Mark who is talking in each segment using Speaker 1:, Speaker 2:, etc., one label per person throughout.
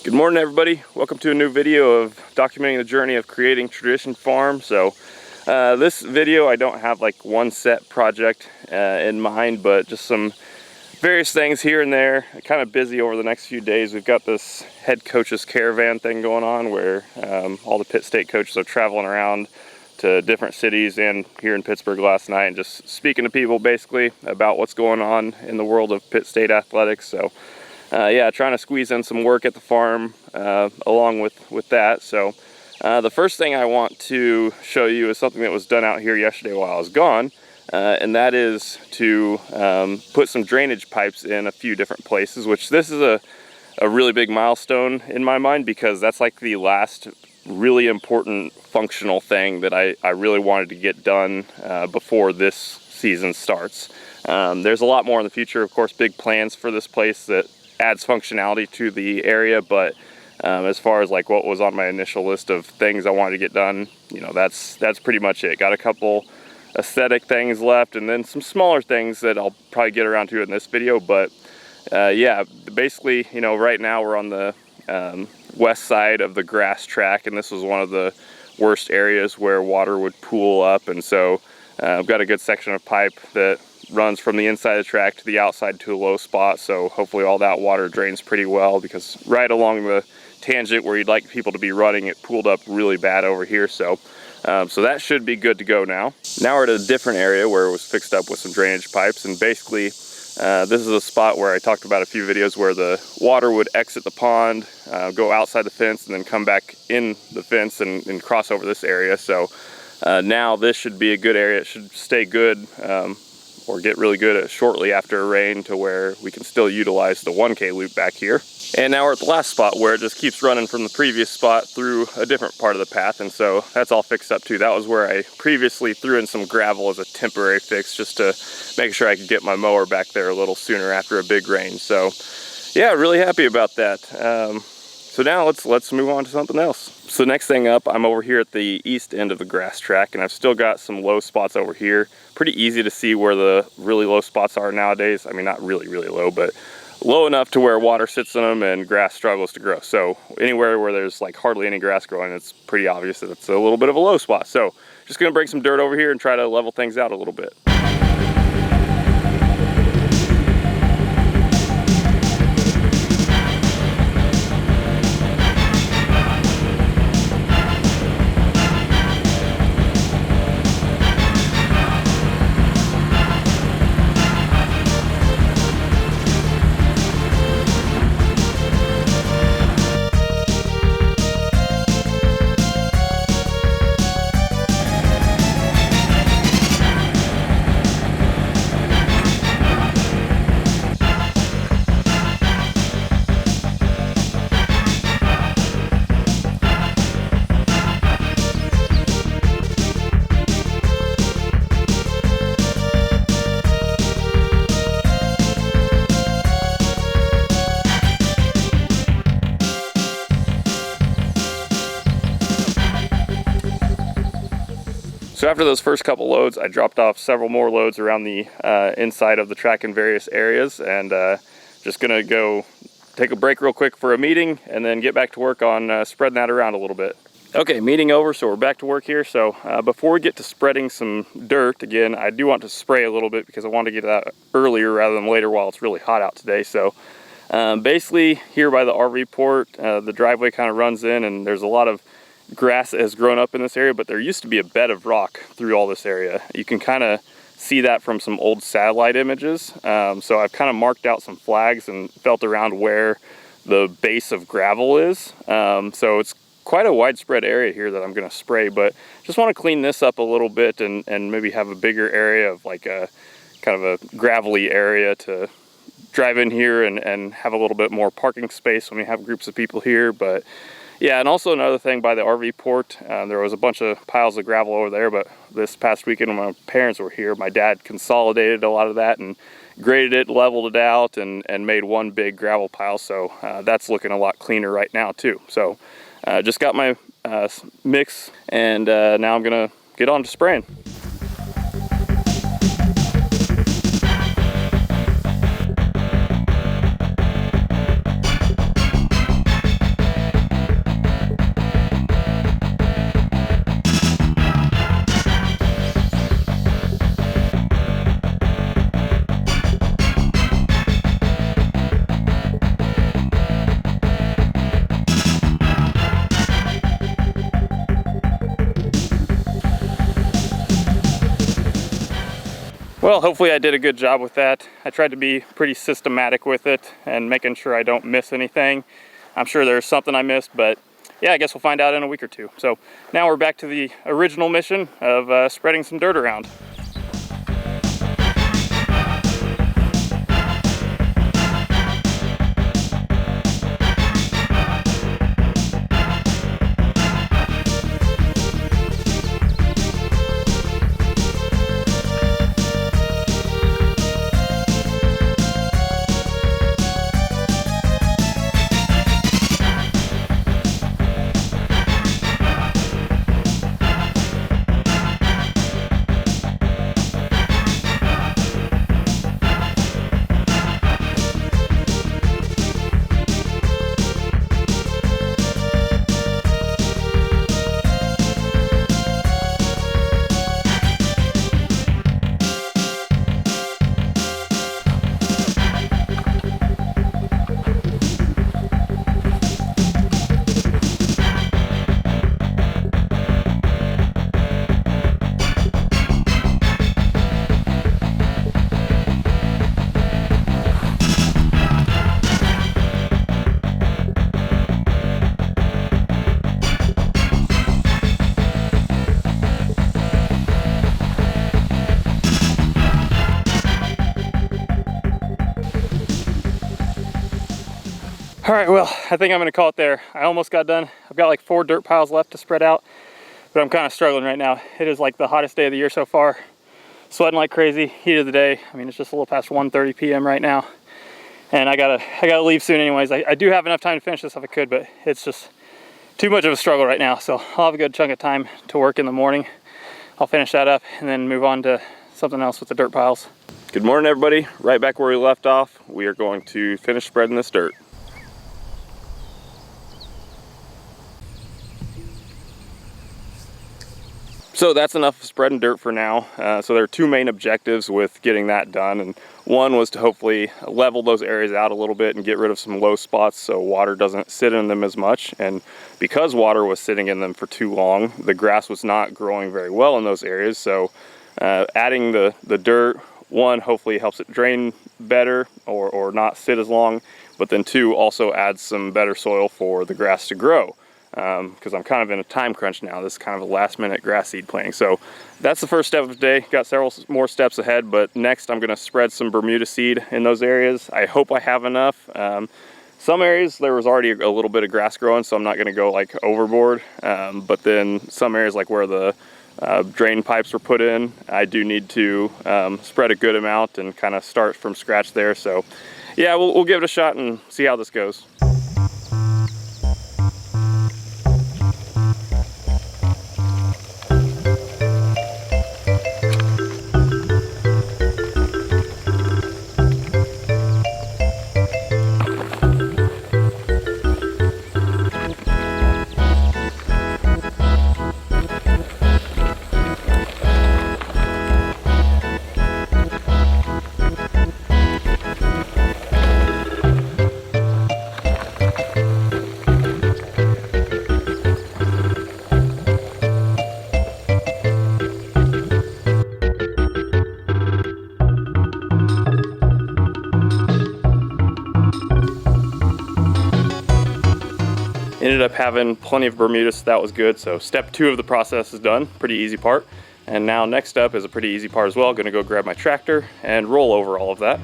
Speaker 1: Good morning, everybody. Welcome to a new video of documenting the journey of creating Tradition Farm. So this video, I don't have like one set project in mind, but just some various things here and there. Kind of busy over the next few days. We've got this head coaches caravan thing going on where all the Pitt State coaches are traveling around to different cities and here in Pittsburgh last night and just speaking to people basically about what's going on in the world of Pitt State athletics. So yeah, trying to squeeze in some work at the farm along with that. So the first thing I want to show you is something that was done out here yesterday while I was gone, and that is to put some drainage pipes in a few different places, which this is a really big milestone in my mind because that's like the last really important functional thing that I really wanted to get done before this season starts. There's a lot more in the future, of course, big plans for this place that adds functionality to the area, but as far as like what was on my initial list of things I wanted to get done, you know, that's pretty much it. Got a couple aesthetic things left and then some smaller things that I'll probably get around to in this video. But yeah, basically, you know, right now we're on the west side of the grass track, and this was one of the worst areas where water would pool up, and so I've got a good section of pipe that runs from the inside of the track to the outside to a low spot, so hopefully all that water drains pretty well, because right along the tangent where you'd like people to be running, it pooled up really bad over here. So so that should be good to go now. Now we're at a different area where it was fixed up with some drainage pipes, and basically this is a spot where I talked about a few videos where the water would exit the pond, go outside the fence, and then come back in the fence and cross over this area. So now this should be a good area. It should stay good or get really good shortly after a rain to where we can still utilize the 1K loop back here. And now we're at the last spot where it just keeps running from the previous spot through a different part of the path, and so that's all fixed up too. That was where I previously threw in some gravel as a temporary fix just to make sure I could get my mower back there a little sooner after a big rain. So yeah, really happy about that. So now let's move on to something else. So next thing up, I'm over here at the east end of the grass track, and I've still got some low spots over here. Pretty easy to see where the really low spots are nowadays. I mean, not really low, but low enough to where water sits in them and grass struggles to grow. So anywhere where there's like hardly any grass growing, it's pretty obvious that it's a little bit of a low spot. So just gonna bring some dirt over here and try to level things out a little bit. So after those first couple loads, I dropped off several more loads around the inside of the track in various areas, and just gonna go take a break real quick for a meeting and then get back to work on spreading that around a little bit. Okay, meeting over, so we're back to work here. So before we get to spreading some dirt, again, I do want to spray a little bit because I want to get it out earlier rather than later while it's really hot out today. So basically here by the RV port, the driveway kind of runs in, and there's a lot of grass that has grown up in this area, but there used to be a bed of rock through all this area. You can kind of see that from some old satellite images. So I've kind of marked out some flags and felt around where the base of gravel is. So it's quite a widespread area here that I'm going to spray, but just want to clean this up a little bit and maybe have a bigger area of like a kind of a gravelly area to drive in here and have a little bit more parking space when we have groups of people here. But yeah, and also another thing by the RV port, there was a bunch of piles of gravel over there, but this past weekend when my parents were here, my dad consolidated a lot of that and graded it, leveled it out, and made one big gravel pile. So that's looking a lot cleaner right now too. So just got my mix, and now I'm gonna get on to spraying.
Speaker 2: Well, hopefully I did a good job with that. I tried to be pretty systematic with it and making sure I don't miss anything. I'm sure there's something I missed, but yeah, I guess we'll find out in a week or two. So now we're back to the original mission of spreading some dirt around. All right, well, I think I'm gonna call it there. I almost got done. I've got like 4 dirt piles left to spread out, but I'm kind of struggling right now. It is like the hottest day of the year so far. Sweating like crazy, heat of the day. I mean, it's just a little past 1:30 p.m. right now. And I gotta leave soon anyways. I do have enough time to finish this if I could, but it's just too much of a struggle right now. So I'll have a good chunk of time to work in the morning. I'll finish that up and then move on to something else with the dirt piles.
Speaker 1: Good morning, everybody. Right back where we left off. We are going to finish spreading this dirt. So that's enough of spreading dirt for now. So there are 2 main objectives with getting that done. And one was to hopefully level those areas out a little bit and get rid of some low spots so water doesn't sit in them as much. And because water was sitting in them for too long, the grass was not growing very well in those areas. So adding the dirt, one, hopefully helps it drain better or not sit as long. But then 2, also adds some better soil for the grass to grow. Because I'm kind of in a time crunch now. This is kind of a last minute grass seed planting. So that's the first step of the day. Got several more steps ahead, but next I'm gonna spread some Bermuda seed in those areas. I hope I have enough. Some areas there was already a little bit of grass growing, so I'm not gonna go like overboard. But then some areas like where the drain pipes were put in, I do need to spread a good amount and kind of start from scratch there. So yeah, we'll give it a shot and see how this goes. Ended up having plenty of Bermuda, so that was good. So step 2 of the process is done, pretty easy part. And now next up is a pretty easy part as well. Gonna go grab my tractor and roll over all of that.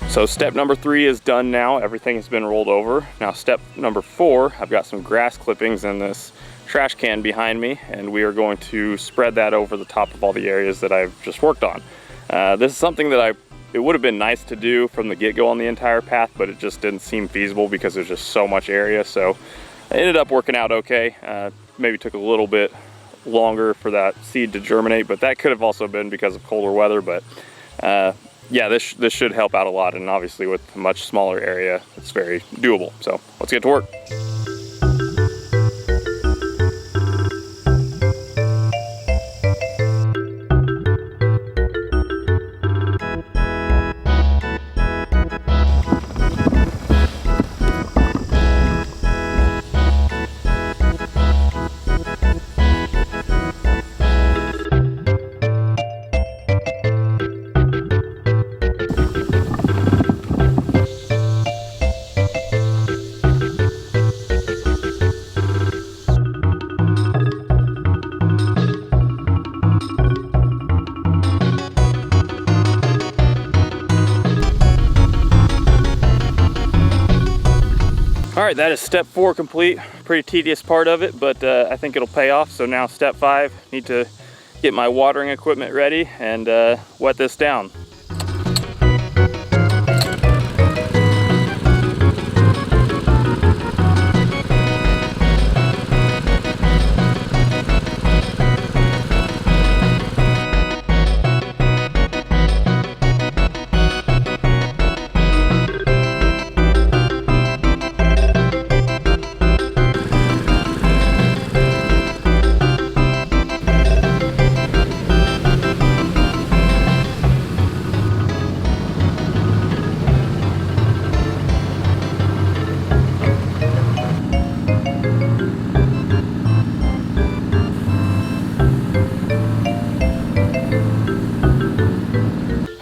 Speaker 1: So step number 3 is done now. Everything has been rolled over. Now step number 4, I've got some grass clippings in this trash can behind me, and we are going to spread that over the top of all the areas that I've just worked on. This is something that it would have been nice to do from the get-go on the entire path, but it just didn't seem feasible because there's just so much area. So it ended up working out okay. Maybe took a little bit longer for that seed to germinate, but that could have also been because of colder weather. But yeah, this should help out a lot, and obviously with a much smaller area, it's very doable. So let's get to work.
Speaker 2: right, that is step 4 complete. Pretty tedious part of it, but I think it'll pay off. So now step 5, need to get my watering equipment ready and wet this down.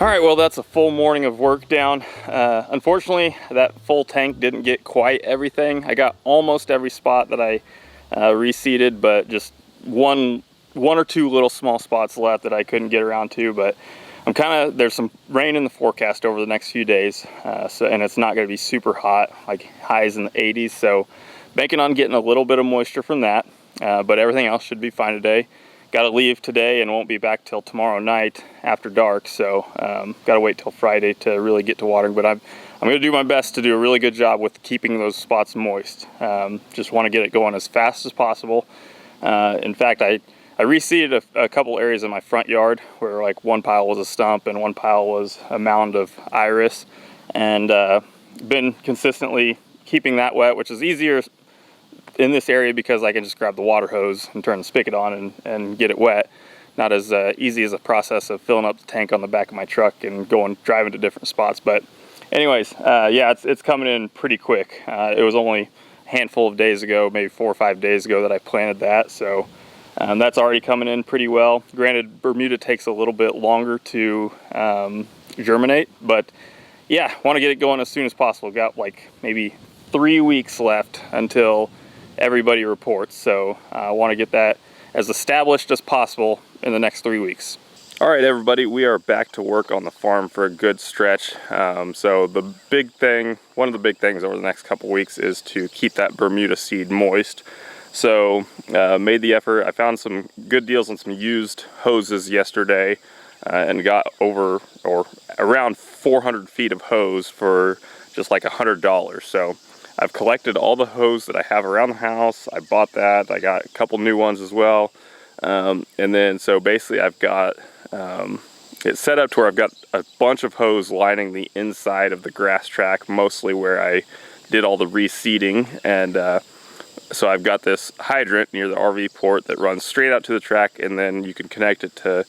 Speaker 2: All right, well, that's a full morning of work down. Unfortunately, that full tank didn't get quite everything. I got almost every spot that I reseeded, but just one or two little small spots left that I couldn't get around to. But there's some rain in the forecast over the next few days, and it's not going to be super hot, like highs in the 80s. So banking on getting a little bit of moisture from that, but everything else should be fine today. Got to leave today and won't be back till tomorrow night after dark, so got to wait till Friday to really get to watering. But I'm going to do my best to do a really good job with keeping those spots moist. Just want to get it going as fast as possible. In fact, I reseeded a couple areas in my front yard where like one pile was a stump and one pile was a mound of iris, and been consistently keeping that wet, which is easier in this area because I can just grab the water hose and turn the spigot on and get it wet. Not as easy as a process of filling up the tank on the back of my truck and driving to different spots. But anyways, yeah, it's coming in pretty quick. It was only a handful of days ago, maybe 4 or 5 days ago, that I planted that. So that's already coming in pretty well. Granted, Bermuda takes a little bit longer to germinate, but yeah, want to get it going as soon as possible. Got like maybe 3 weeks left until everybody reports, so I want to get that as established as possible in the next 3 weeks. All right, everybody, we are back to work on the farm for a good stretch. So one of the big things over the next couple weeks is to keep that Bermuda seed moist. So made the effort. I found some good deals on some used hoses yesterday and got around 400 feet of hose for just like $100. So I've collected all the hose that I have around the house. I bought that. I got a couple new ones as well. And then so basically I've got it set up to where I've got a bunch of hose lining the inside of the grass track, mostly where I did all the reseeding. And so I've got this hydrant near the RV port that runs straight out to the track, and then you can connect it to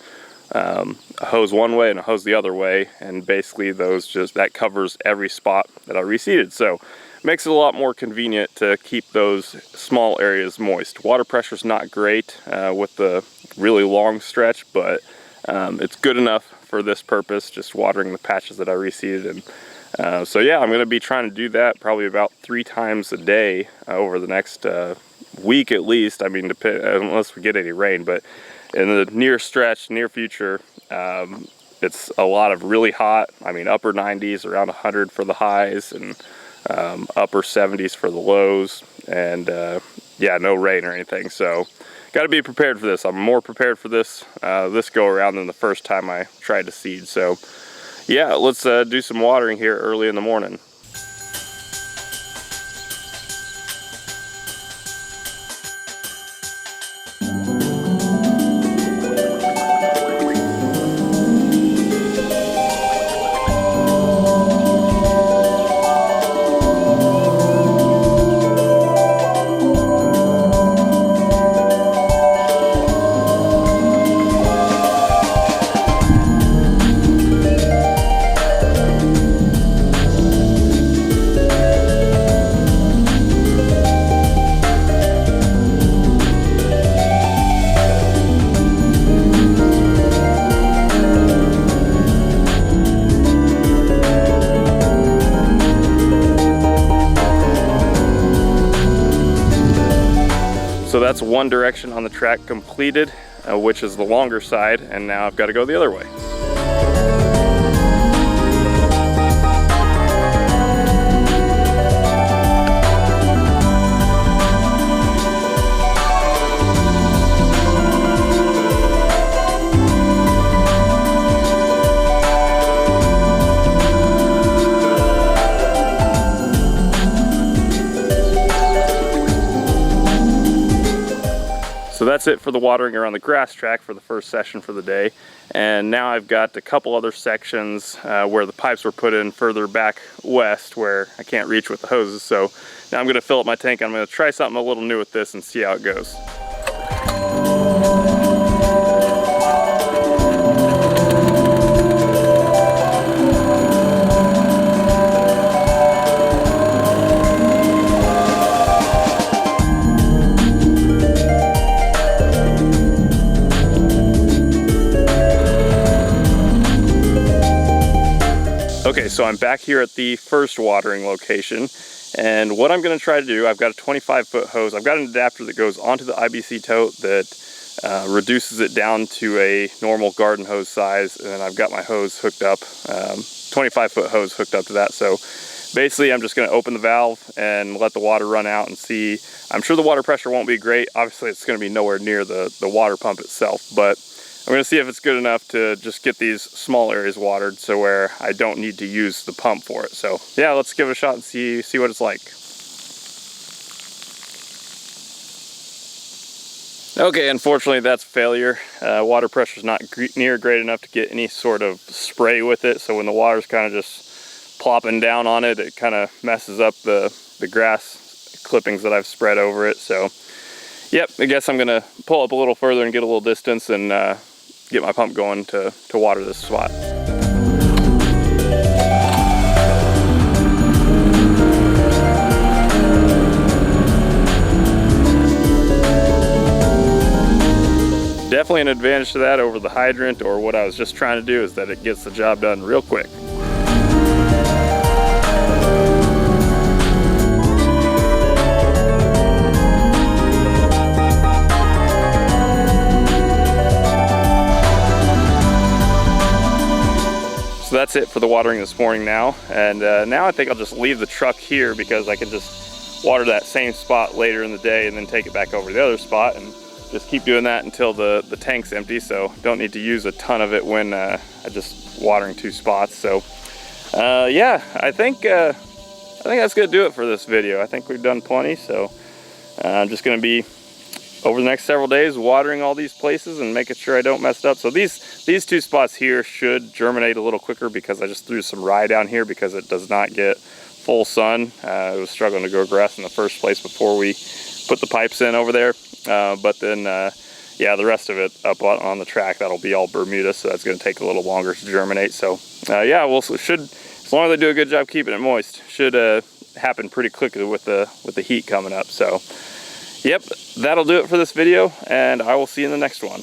Speaker 2: a hose one way and a hose the other way. And basically that covers every spot that I reseeded. So makes it a lot more convenient to keep those small areas moist. Water pressure is not great with the really long stretch, but it's good enough for this purpose, just watering the patches that I reseeded. And so yeah, I'm going to be trying to do that probably about 3 times a day over the next week at least. I mean, unless we get any rain, but in the near future, it's a lot of really hot, I mean upper 90s, around 100 for the highs, and upper 70s for the lows, and yeah, no rain or anything. So got to be prepared for this. I'm more prepared for this go around than the first time I tried to seed. So yeah, let's do some watering here early in the morning. So that's one direction on the track completed, which is the longer side, and now I've got to go the other way.
Speaker 1: So that's it for the watering around the grass track for the first session for the day. And now I've got a couple other sections where the pipes were put in further back west where I can't reach with the hoses. So now I'm gonna fill up my tank. I'm gonna try something a little new with this and see how it goes. Okay, so I'm back here at the first watering location, and what I'm going to try to do, I've got a 25-foot hose. I've got an adapter that goes onto the IBC tote that reduces it down to a normal garden hose size, and then I've got my hose hooked up, 25-foot hose hooked up to that. So basically I'm just going to open the valve and let the water run out and see. I'm sure the water pressure won't be great. Obviously it's going to be nowhere near the water pump itself, but I'm going to see if it's good enough to just get these small areas watered so where I don't need to use the pump for it. So yeah, let's give it a shot and see what it's like. Okay, unfortunately that's a failure. Water pressure's not near great enough to get any sort of spray with it. So when the water's kind of just plopping down on it, it kind of messes up the grass clippings that I've spread over it. So yep, I guess I'm gonna pull up a little further and get a little distance and get my pump going to water this spot. Definitely an advantage to that over the hydrant, or what I was just trying to do, is that it gets the job done real quick. So that's it for the watering this morning now. And now I think I'll just leave the truck here because I can just water that same spot later in the day and then take it back over to the other spot and just keep doing that until the tank's empty. So don't need to use a ton of it when I'm just watering two spots. So yeah, I think that's gonna do it for this video. I think we've done plenty. So I'm just gonna be over the next several days watering all these places and making sure I don't mess it up. So these two spots here should germinate a little quicker because I just threw some rye down here because it does not get full sun. It was struggling to grow grass in the first place before we put the pipes in over there. But then yeah, the rest of it up on the track, that'll be all Bermuda, so that's going to take a little longer to germinate. So yeah, should, as long as they do a good job keeping it moist, should happen pretty quickly with the heat coming up. So yep, that'll do it for this video, and I will see you in the next one.